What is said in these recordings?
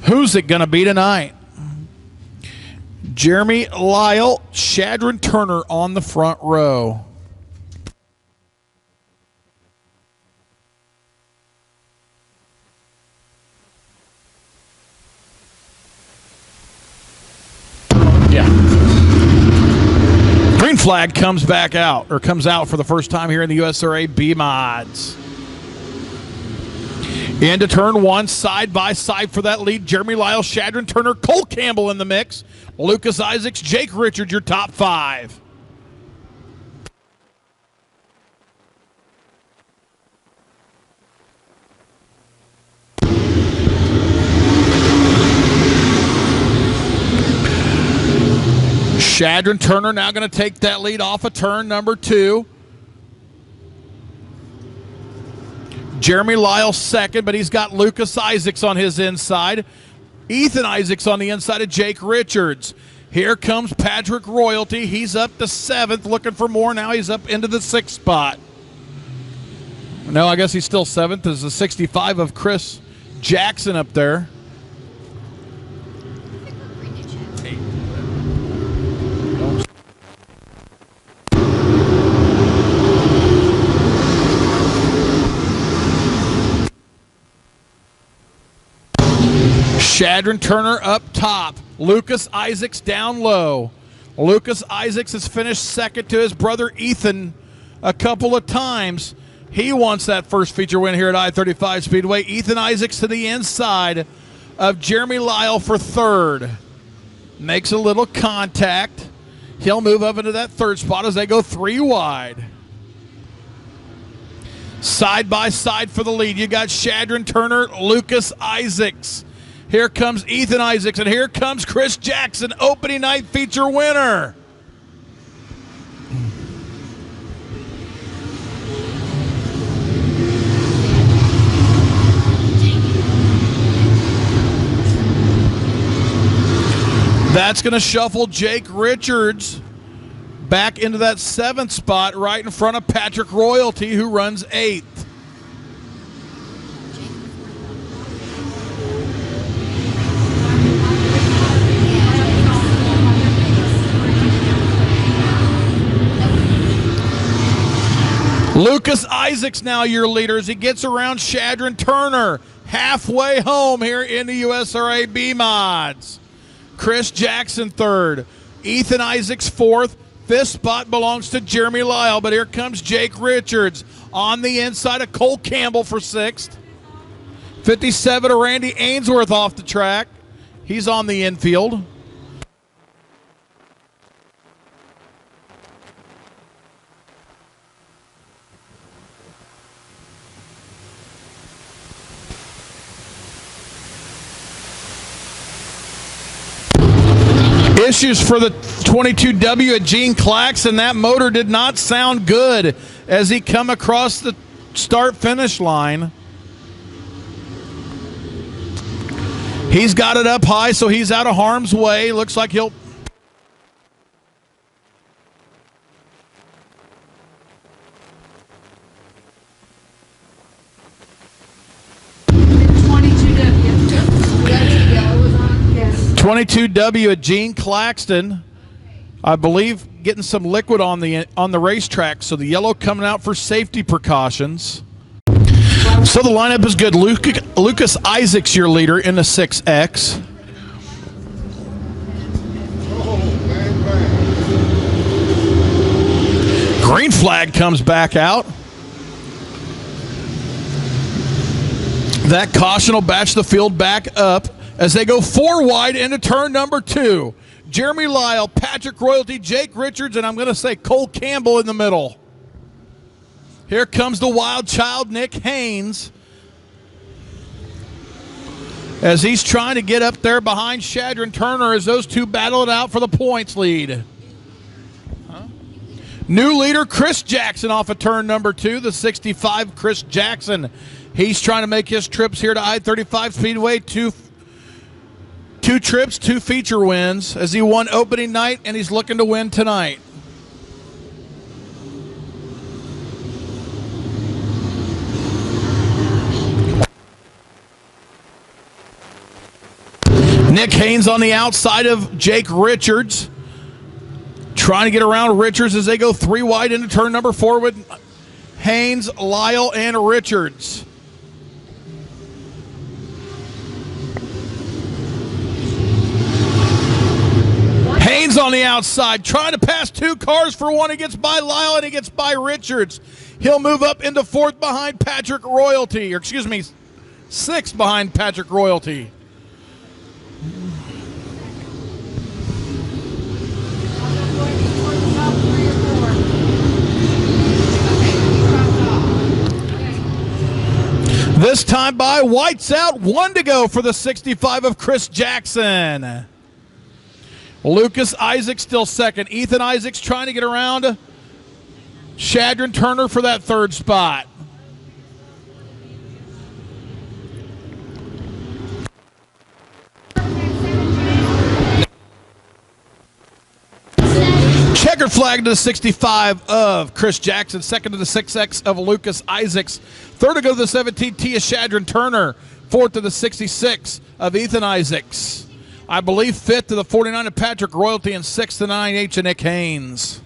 Who's it going to be tonight? Jeremy Lyle, Shadron Turner on the front row. Yeah. Green flag comes back out, or comes out for the first time here in the USRA B mods. Into turn one, side by side for that lead. Jeremy Lyle, Shadron Turner, Cole Campbell in the mix. Lucas Isaacs, Jake Richards, your top five. Shadron Turner now going to take that lead off of turn number two. Jeremy Lyle second, but he's got Lucas Isaacs on his inside. Ethan Isaacs on the inside of Jake Richards. Here comes Patrick Royalty. He's up to seventh, looking for more. Now he's up into the sixth spot. No, I guess he's still seventh. There's the 65 of Chris Jackson up there. Shadron Turner up top. Lucas Isaacs down low. Lucas Isaacs has finished second to his brother Ethan a couple of times. He wants that first feature win here at I-35 Speedway. Ethan Isaacs to the inside of Jeremy Lyle for third. Makes a little contact. He'll move up into that third spot as they go three wide. Side by side for the lead. You got Shadron Turner, Lucas Isaacs. Here comes Ethan Isaacs, and here comes Chris Jackson, opening night feature winner. That's going to shuffle Jake Richards back into that seventh spot right in front of Patrick Royalty, who runs eighth. Lucas Isaacs now your leader as he gets around Shadron Turner. Halfway home here in the USRA B mods. Chris Jackson third. Ethan Isaacs fourth. Fifth spot belongs to Jeremy Lyle, but here comes Jake Richards on the inside of Cole Campbell for sixth. 57 of Randy Ainsworth off the track. He's on the infield. Issues for the 22W at Gene Claxton. That motor did not sound good as he come across the start-finish line. He's got it up high, so he's out of harm's way. Looks like he'll... Yes. 22W at Gene Claxton, I believe, getting some liquid on the racetrack, so the yellow coming out for safety precautions. So the lineup is good. Lucas Isaacs, your leader in the 6X. Green flag comes back out. That caution will batch the field back up as they go four wide into turn number two. Jeremy Lyle, Patrick Royalty, Jake Richards, and I'm going to say Cole Campbell in the middle. Here comes the wild child, Nick Haynes, as he's trying to get up there behind Shadron Turner as those two battle it out for the points lead. New leader, Chris Jackson off of turn number two, the 65 Chris Jackson. He's trying to make his trips here to I-35 Speedway. Two trips, two feature wins as he won opening night, and he's looking to win tonight. Nick Haynes on the outside of Jake Richards. Trying to get around Richards as they go 3 wide into turn number 4 with Haynes, Lyle, and Richards. Haynes on the outside, trying to pass 2 cars for 1. He gets by Lyle and he gets by Richards. He'll move up into 4th behind Patrick Royalty, or excuse me, 6th behind Patrick Royalty. This time by, whites out, 1 to go for the 65 of Chris Jackson. Lucas Isaac still second. Ethan Isaacs trying to get around Shadron Turner for that 3rd spot. Checkered flag to the 65 of Chris Jackson. Second to the 6X of Lucas Isaacs. Third to go to the 17, Tia Shadron Turner. Fourth to the 66 of Ethan Isaacs. I believe fifth to the 49 of Patrick Royalty, and 6th to 9H of Nick Haynes.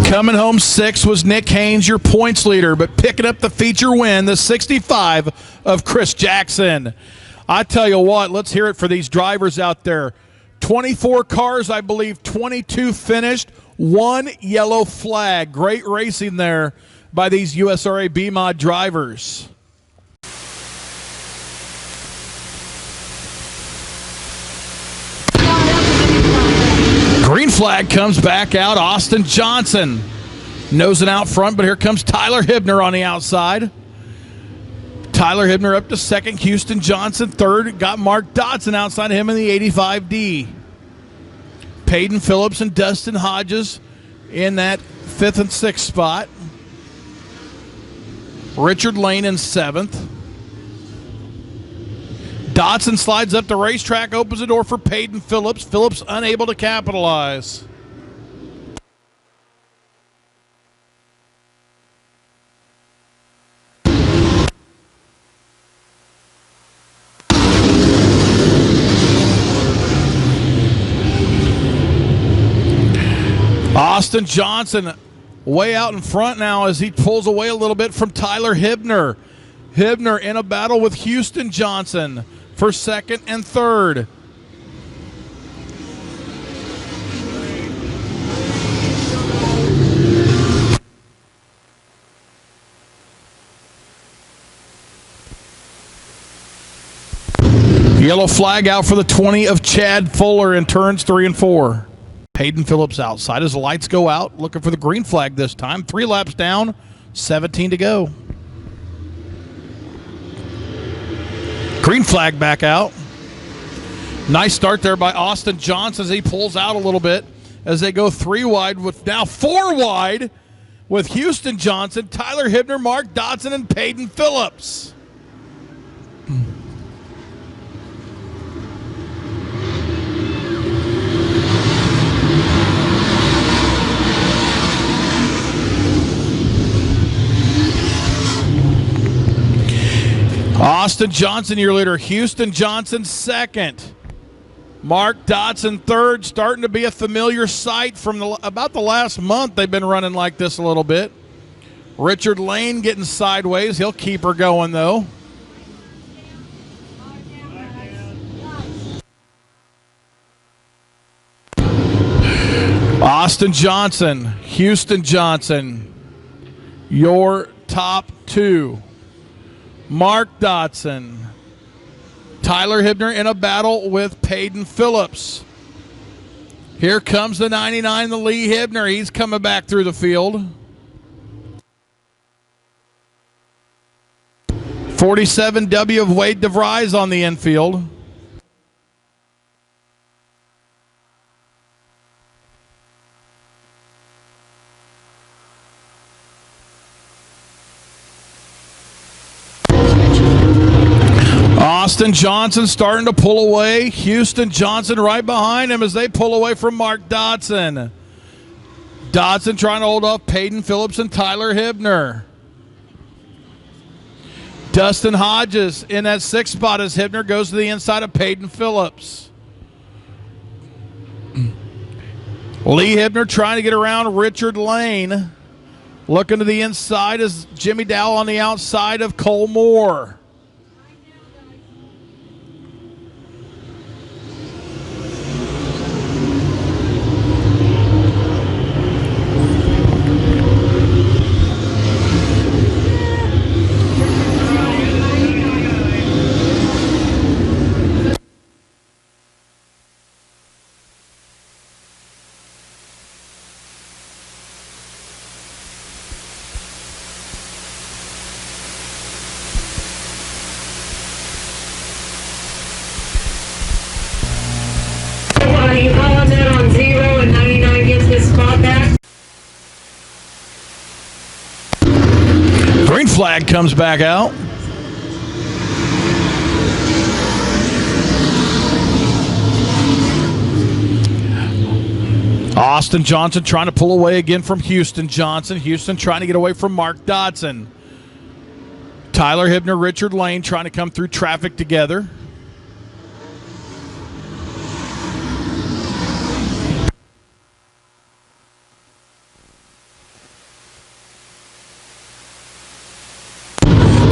Coming home 6th was Nick Haynes, your points leader, but picking up the feature win, the 65 of Chris Jackson. I tell you what, let's hear it for these drivers out there. 24 cars, I believe 22 finished, 1 yellow flag. Great racing there by these USRA B-Mod drivers. Green flag comes back out. Austin Johnson nosing out front, but here comes Tyler Hibner on the outside. Tyler Hibner up to 2nd. Houston Johnson 3rd. Got Mark Dodson outside of him in the 85D. Peyton Phillips and Dustin Hodges in that 5th and 6th spot. Richard Lane in 7th. Dodson slides up the racetrack, opens the door for Peyton Phillips. Phillips unable to capitalize. Austin Johnson way out in front now as he pulls away a little bit from Tyler Hibner. Hibner in a battle with Houston Johnson for 2nd and 3rd. Yellow flag out for the 20 of Chad Fuller in turns 3 and 4. Peyton Phillips outside as the lights go out, looking for the green flag this time. 3 laps down, 17 to go. Green flag back out. Nice start there by Austin Johnson as he pulls out a little bit as they go 3 wide with now 4 wide with Houston Johnson, Tyler Hibner, Mark Dodson, and Peyton Phillips. Austin Johnson, your leader. Houston Johnson 2nd. Mark Dodson 3rd. Starting to be a familiar sight from about the last month. They've been running like this a little bit. Richard Lane getting sideways. He'll keep her going, though. Austin Johnson, Houston Johnson, your top 2. Mark Dodson. Tyler Hibner in a battle with Peyton Phillips. Here comes the 99, the Lee Hibner. He's coming back through the field. 47W of Wade DeVries on the infield. Austin Johnson starting to pull away. Houston Johnson right behind him as they pull away from Mark Dodson. Dodson trying to hold off Peyton Phillips and Tyler Hibner. Dustin Hodges in that sixth spot as Hibner goes to the inside of Peyton Phillips. Lee Hibner trying to get around Richard Lane. Looking to the inside is Jimmy Dowell on the outside of Cole Moore. On 0 and 99 gets this spot back. Green flag comes back out. Austin Johnson trying to pull away again from Houston Johnson. Houston trying to get away from Mark Dodson. Tyler Hibner, Richard Lane trying to come through traffic together.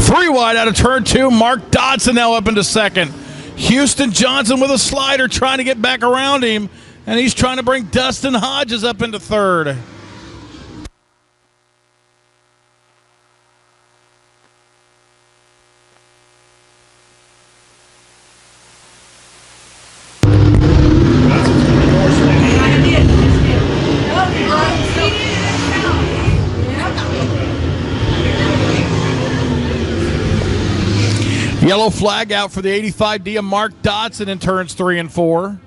Three wide out of turn two. Mark Dodson now up into second. Houston Johnson with a slider trying to get back around him, and he's trying to bring Dustin Hodges up into third. Yellow flag out for the 85D of Mark Dodson in turns 3 and 4.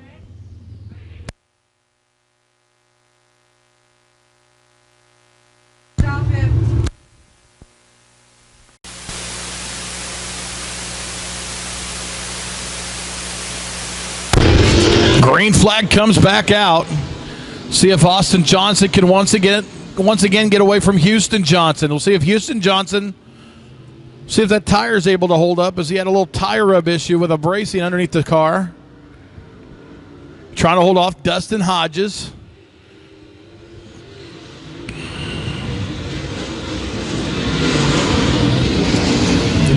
Green flag comes back out. See if Austin Johnson can once again get away from Houston Johnson. We'll see if Houston Johnson, see if that tire is able to hold up, as he had a little tire rub issue with a bracing underneath the car. Trying to hold off Dustin Hodges.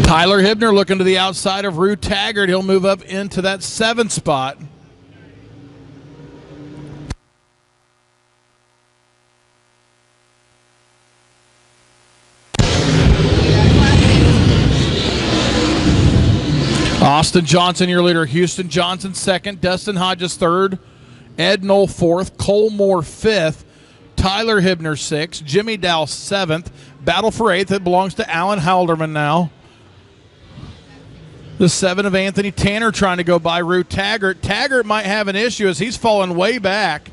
Tyler Hibner looking to the outside of Rue Taggart. He'll move up into that 7th spot. Austin Johnson, your leader. Houston Johnson, 2nd. Dustin Hodges, 3rd. Ed Knoll, 4th. Cole Moore, 5th. Tyler Hibner, 6th. Jimmy Dowell, 7th. Battle for 8th. It belongs to Alan Halderman now. The 7 of Anthony Tanner trying to go by Rue Taggart. Taggart might have an issue as he's fallen way back.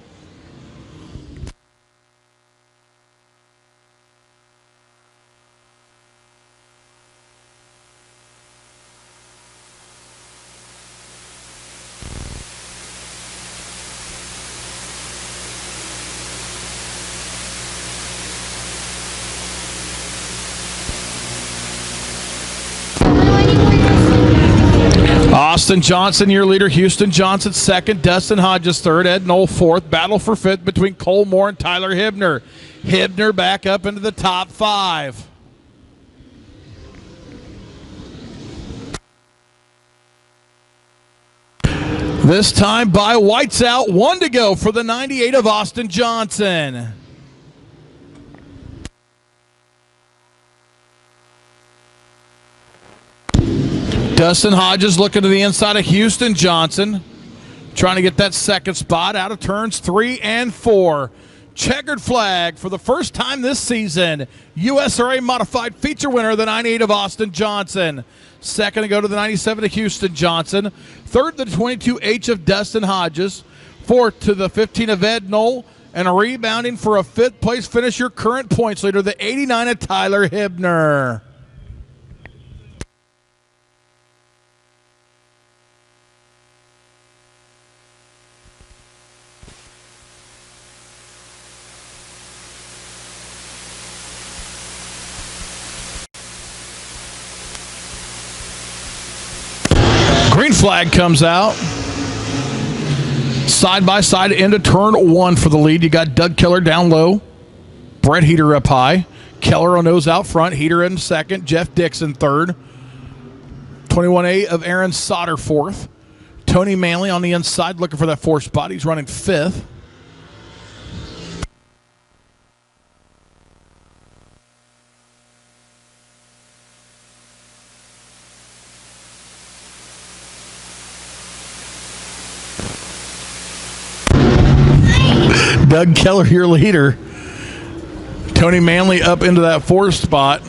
Austin Johnson, your leader. Houston Johnson, 2nd. Dustin Hodges, 3rd. Ed Knoll, 4th. Battle for 5th between Cole Moore and Tyler Hibner. Hibner back up into the top 5. This time by White's out. 1 to go for the 98 of Austin Johnson. Dustin Hodges looking to the inside of Houston Johnson, trying to get that 2nd spot out of turns 3 and 4. Checkered flag for the first time this season. USRA modified feature winner, the 98 of Austin Johnson. 2nd to go to the 97 of Houston Johnson. 3rd, the 22H of Dustin Hodges. 4th to the 15 of Ed Knoll. And rebounding for a 5th place finisher, current points leader, the 89 of Tyler Hibner. Green flag comes out. Side by side into turn 1 for the lead. You got Doug Keller down low. Brett Heater up high. Keller on nose out front. Heater in second. Jeff Dixon third. 21A of Aaron Sauter fourth. Tony Manley on the inside looking for that 4th spot. He's running 5th. Doug Keller, your leader. Tony Manley up into that 4th spot.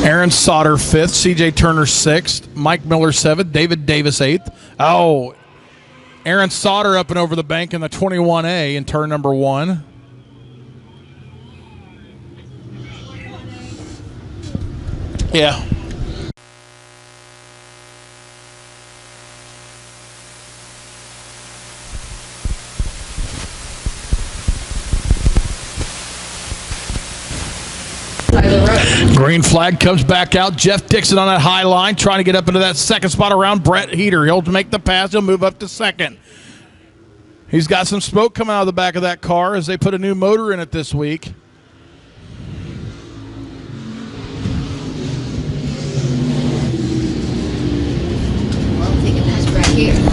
Aaron Sauter 5th. CJ Turner 6th. Mike Miller 7th. David Davis 8th. Oh, Aaron Sauter up and over the bank in the 21A in turn number 1. Yeah. Green flag comes back out. Jeff Dixon on that high line trying to get up into that 2nd spot around Brett Heater. He'll make the pass. He'll move up to 2nd. He's got some smoke coming out of the back of that car as they put a new motor in it this week. Well, take a pass right here.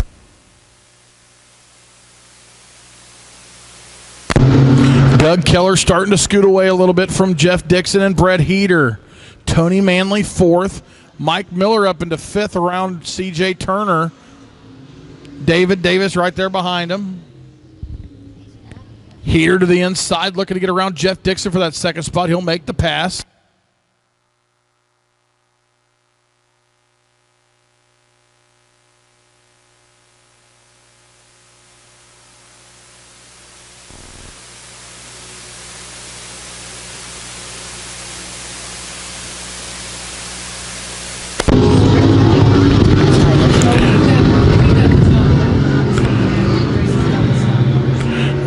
Doug Keller starting to scoot away a little bit from Jeff Dixon and Brett Heater. Tony Manley 4th. Mike Miller up into 5th around CJ Turner. David Davis right there behind him. Heater to the inside looking to get around Jeff Dixon for that 2nd spot. He'll make the pass.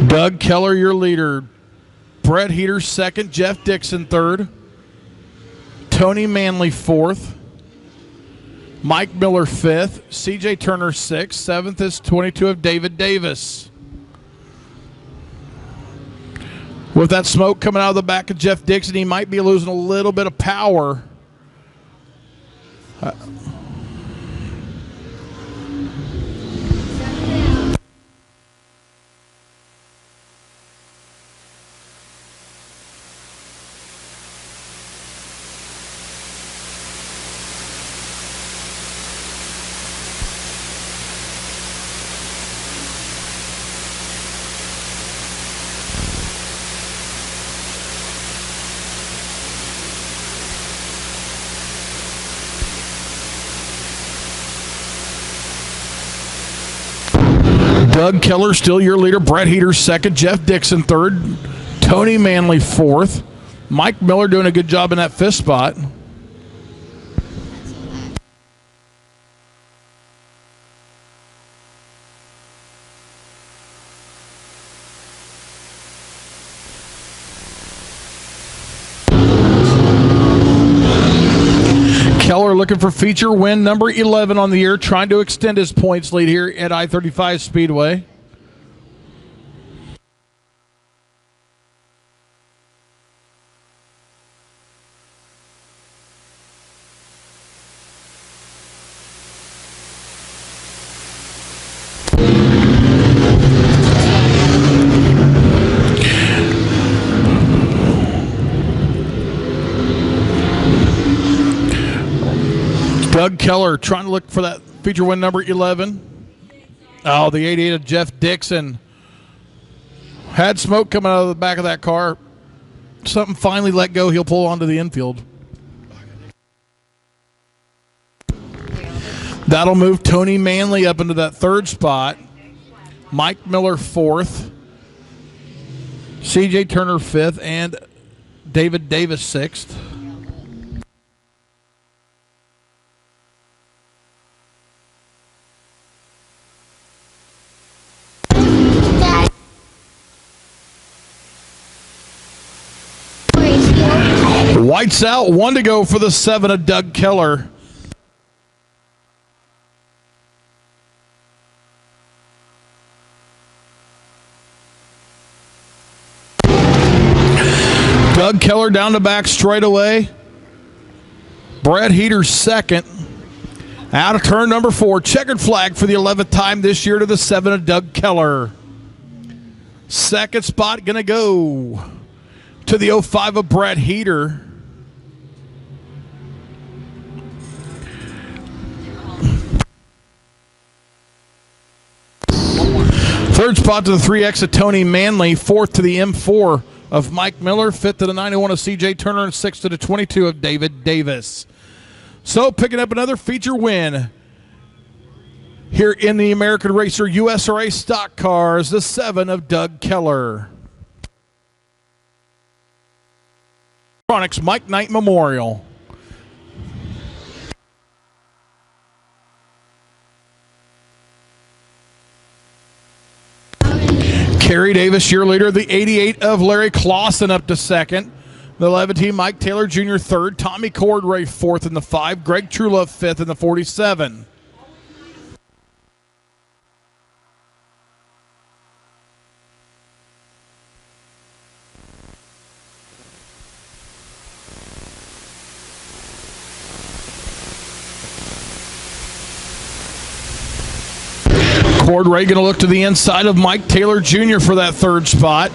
Doug Keller, your leader. Brett Heater 2nd. Jeff Dixon 3rd. Tony Manley 4th. Mike Miller 5th. CJ Turner 6th. 7th is 22 of David Davis. With that smoke coming out of the back of Jeff Dixon, he might be losing a little bit of power. Doug Keller still your leader. Brett Heater 2nd. Jeff Dixon 3rd. Tony Manley 4th. Mike Miller doing a good job in that 5th spot. Keller looking for feature win number 11 on the year, trying to extend his points lead here at I-35 Speedway. Doug Keller trying to look for that feature win number 11. Oh, the 88 of Jeff Dixon. Had smoke coming out of the back of that car. Something finally let go. He'll pull onto the infield. That'll move Tony Manley up into that 3rd spot. Mike Miller 4th. CJ Turner 5th. And David Davis 6th. Whites out, 1 to go for the 7 of Doug Keller. Doug Keller down the back straightaway. Brett Heater second. Out of turn number 4. Checkered flag for the 11th time this year to the 7 of Doug Keller. Second spot going to go to the 05 of Brett Heater. Third spot to the 3X of Tony Manley. Fourth to the M4 of Mike Miller. Fifth to the 91 of CJ Turner. And sixth to the 22 of David Davis. So picking up another feature win here in the American Racer USRA Stock Cars, the 7 of Doug Keller. Electronics Mike Knight Memorial. Kerry Davis, your leader. The 88 of Larry Clausen up to second. The 11 team, Mike Taylor Jr. third. Tommy Cordray fourth in the 5. Greg Trulove fifth in the 47. Cordray going to look to the inside of Mike Taylor Jr. for that third spot.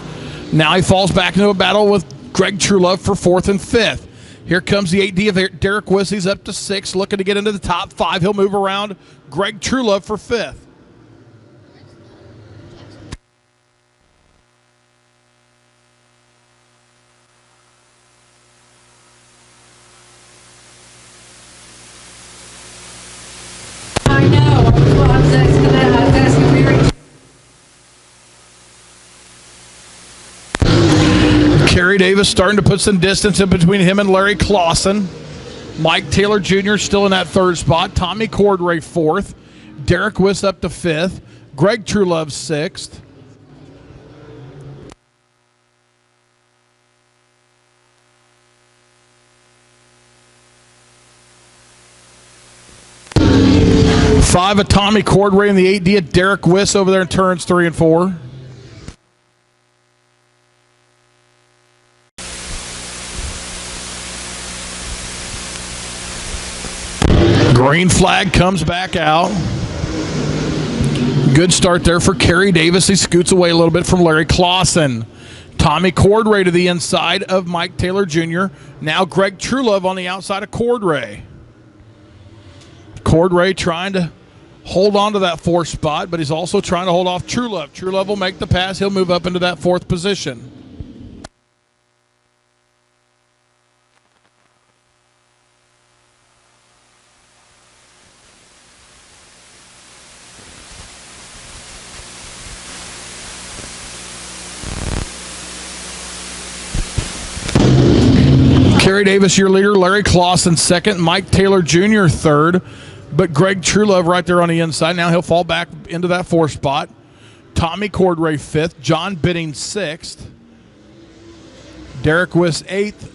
Now he falls back into a battle with Greg Trulove for fourth and fifth. Here comes the 8D of Derek Wiss. He's up to 6, looking to get into the top 5. He'll move around Greg Trulove for fifth. I know. I was asking Mary. Kerry Davis starting to put some distance in between him and Larry Clausen. Mike Taylor Jr. still in that third spot. Tommy Cordray fourth. Derek Wiss up to fifth. Greg Trulove sixth. Five of Tommy Cordray and the 8D of Derek Wiss over there in turns 3 and 4. Green flag comes back out. Good start there for Kerry Davis. He scoots away a little bit from Larry Clausen. Tommy Cordray to the inside of Mike Taylor Jr. Now Greg Trulove on the outside of Cordray. Cordray trying to hold on to that fourth spot, but he's also trying to hold off Trulove. Trulove will make the pass. He'll move up into that fourth position. Kerry Davis, your leader. Larry Clausen second. Mike Taylor Jr. third. But Greg Trulove right there on the inside. Now he'll fall back into that fourth spot. Tommy Cordray fifth. John Bidding sixth. Derek Wiss eighth.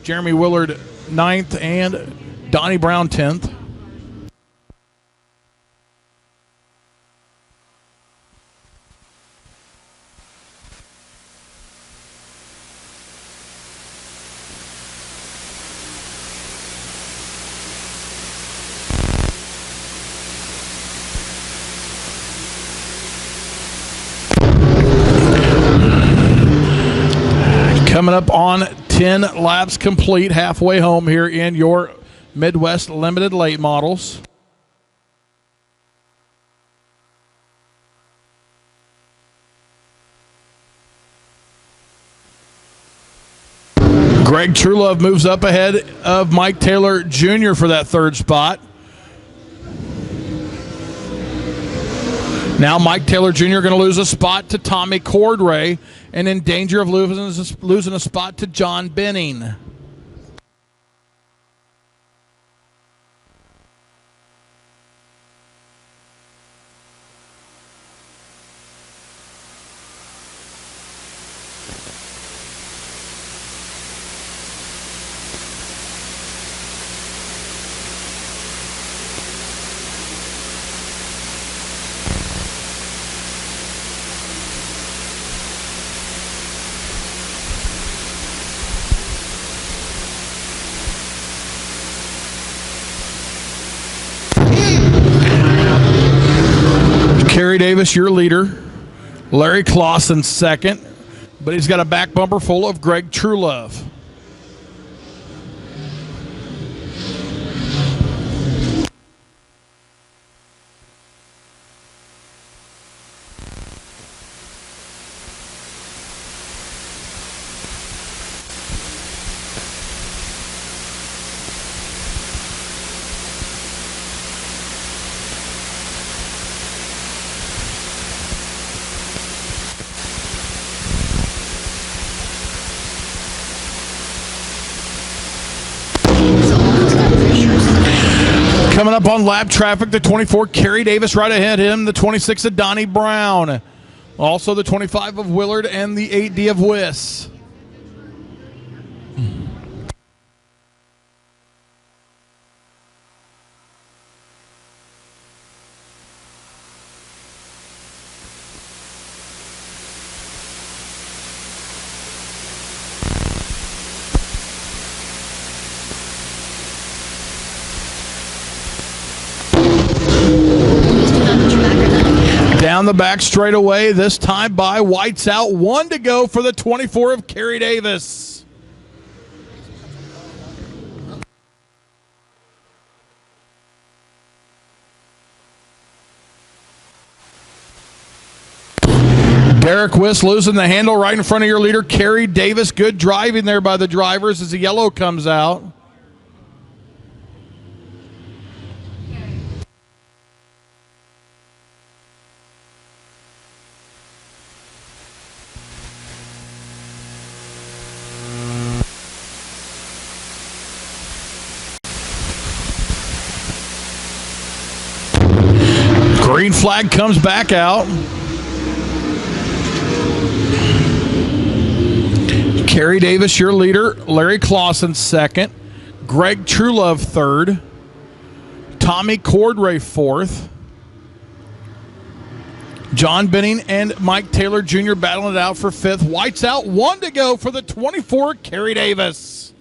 Jeremy Willard ninth. And Donnie Brown 10th. Coming up on 10 laps complete, halfway home here in your Midwest Limited Late Models. Greg Trulove moves up ahead of Mike Taylor Jr. for that third spot. Now Mike Taylor Jr. going to lose a spot to Tommy Cordray and in danger of losing a spot to John Benning. Kerry Davis, your leader. Larry Clausen second, but he's got a back bumper full of Greg Truelove. Coming up on lap traffic, the 24, Kerry Davis right ahead of him, the 26 of Donnie Brown. Also the 25 of Willard and the 8D of Wiss. Down the back straightaway, this time by White's out. 1 to go for the 24 of Kerry Davis. Derek Wiss losing the handle right in front of your leader, Kerry Davis. Good driving there by the drivers as the yellow comes out. Green flag comes back out. Kerry Davis, your leader. Larry Clausen second. Greg Truelove third. Tommy Cordray fourth. John Benning and Mike Taylor Jr. battling it out for fifth. White's out. 1 to go for the 24, Kerry Davis.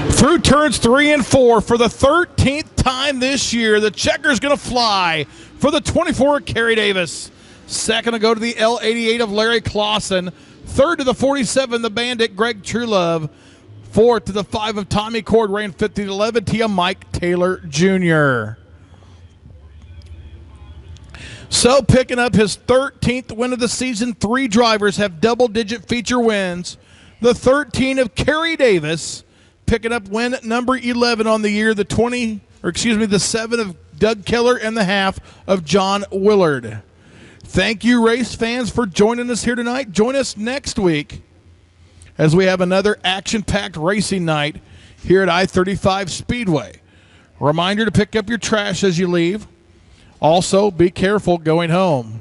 Through turns 3 and 4 for the 13th time this year, the checker's going to fly for the 24, Kerry Davis. Second to go to the L88 of Larry Clausen. Third to the 47, the Bandit, Greg Truelove. Fourth to the 5 of Tommy Cordray, and fifth to the 11 of Mike Taylor Jr. So picking up his 13th win of the season, 3 drivers have double-digit feature wins. The 13 of Kerry Davis, picking up win number 11 on the year, the 7 of Doug Keller and the half of John Willard. Thank you, race fans, for joining us here tonight. Join us next week as we have another action-packed racing night here at I-35 Speedway. Reminder to pick up your trash as you leave. Also, be careful going home.